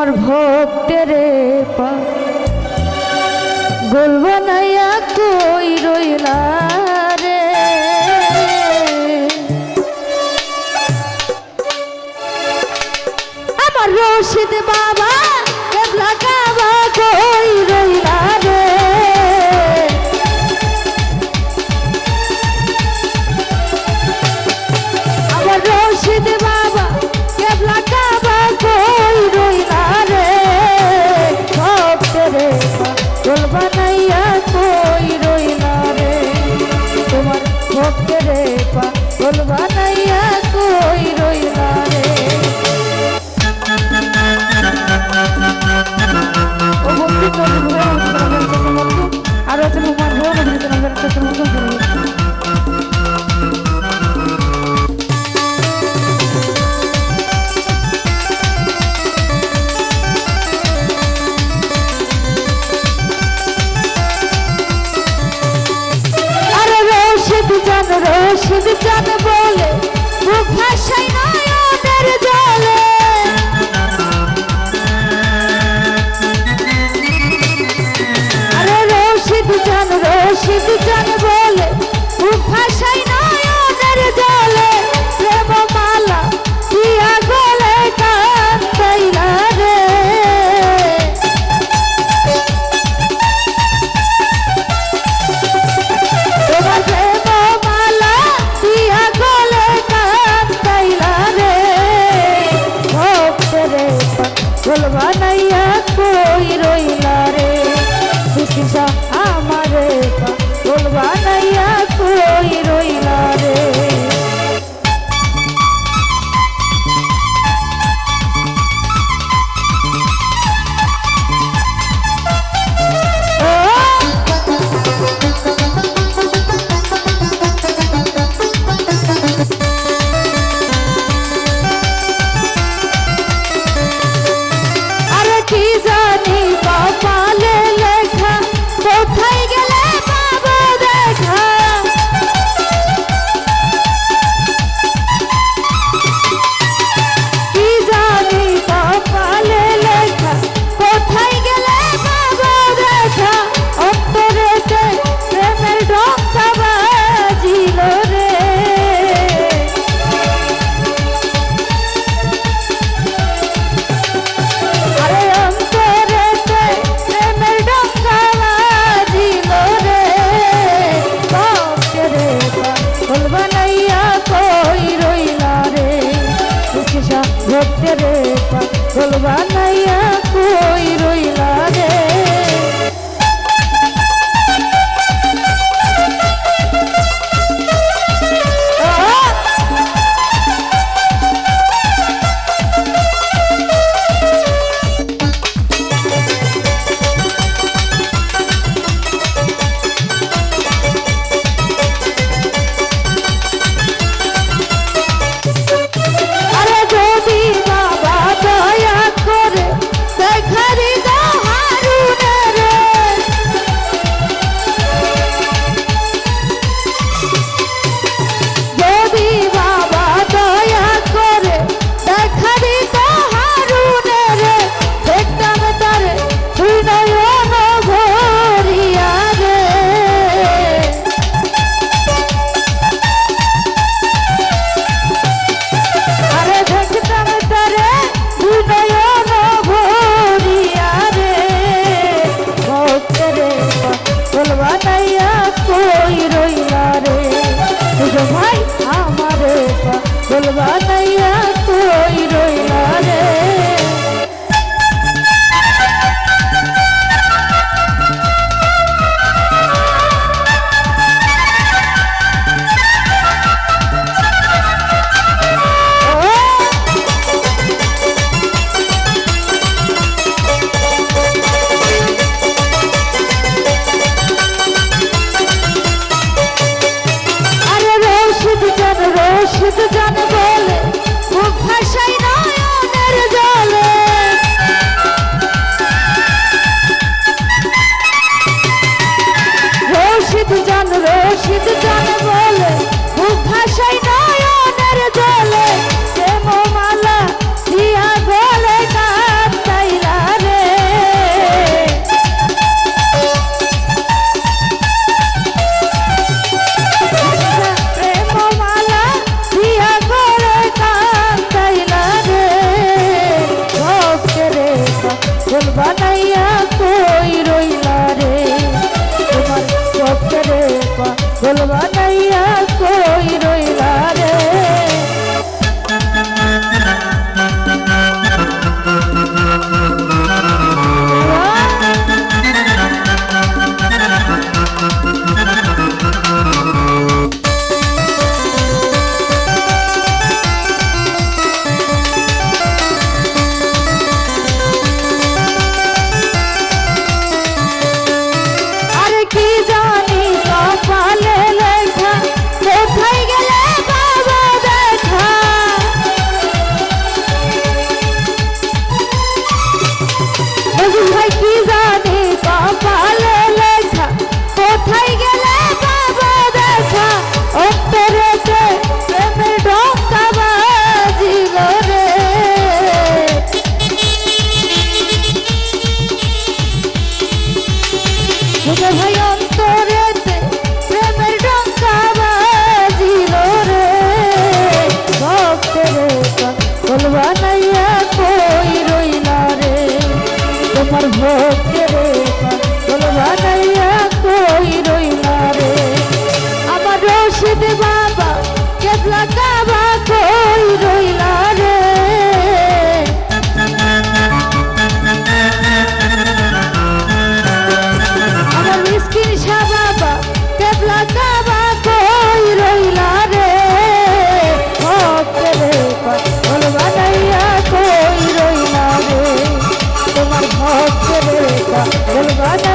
তোমার ভক্তের পা গোল বানাইয়া কই রইলা রে। আমার রশিদ বাবা কেবলা কাবা কই রইলা রে। আমার রশিদ বাবা কেবলা কাবা কই রইলা রে। ভক্তের পা গোল বানাইয়া কই রইলা রে। তোমার ভক্তের পা গোল বানাইয়া কই রইলা রে। ও ভক্তি করে আরো তুমি আমার ভোগ দিতে না একটা সমস্যা করে। রশিদ চাঁদ বলে মুখ ভাষাই নয়নের জলে। আরে রশিদ চাঁদ বলে মুখ ভাষাই নয়নের জলে। প্রেম মালা দিয়া গলে কান্দাইলা রে। তোমার গোল বানাইয়া কই রইলা রে। বিশিষা আমারে পা গোল বানাইয়া কই রইলা রে। ভক্তের পা গোল বানাইয়া কই রইলা রে। ভাই আমারে পা গোল বানাইয়া কই রইলা রে। রশিদ চাঁদ বলে মুখ ভাষাই নয়নের জলে। রশিদ চাঁদ বলে মুখ ভাষাই নয়নের জলে। প্রেম মালা দিয়া গলে কান্দাইলা পাগল বানাইয়া কই রইলা রে ভাই অন্তরেতে প্রেমের ডঙ্কা বাজিল রে ভক্তের পাগল বানাইয়া কই রইলা রে তোমার ভক্তের পাগল বানাইয়া কই রইলা রে আমার রশিদ বাবা কেবলা কাবা কই রইলা রে তোমার ভক্তের পাগল বানাইয়া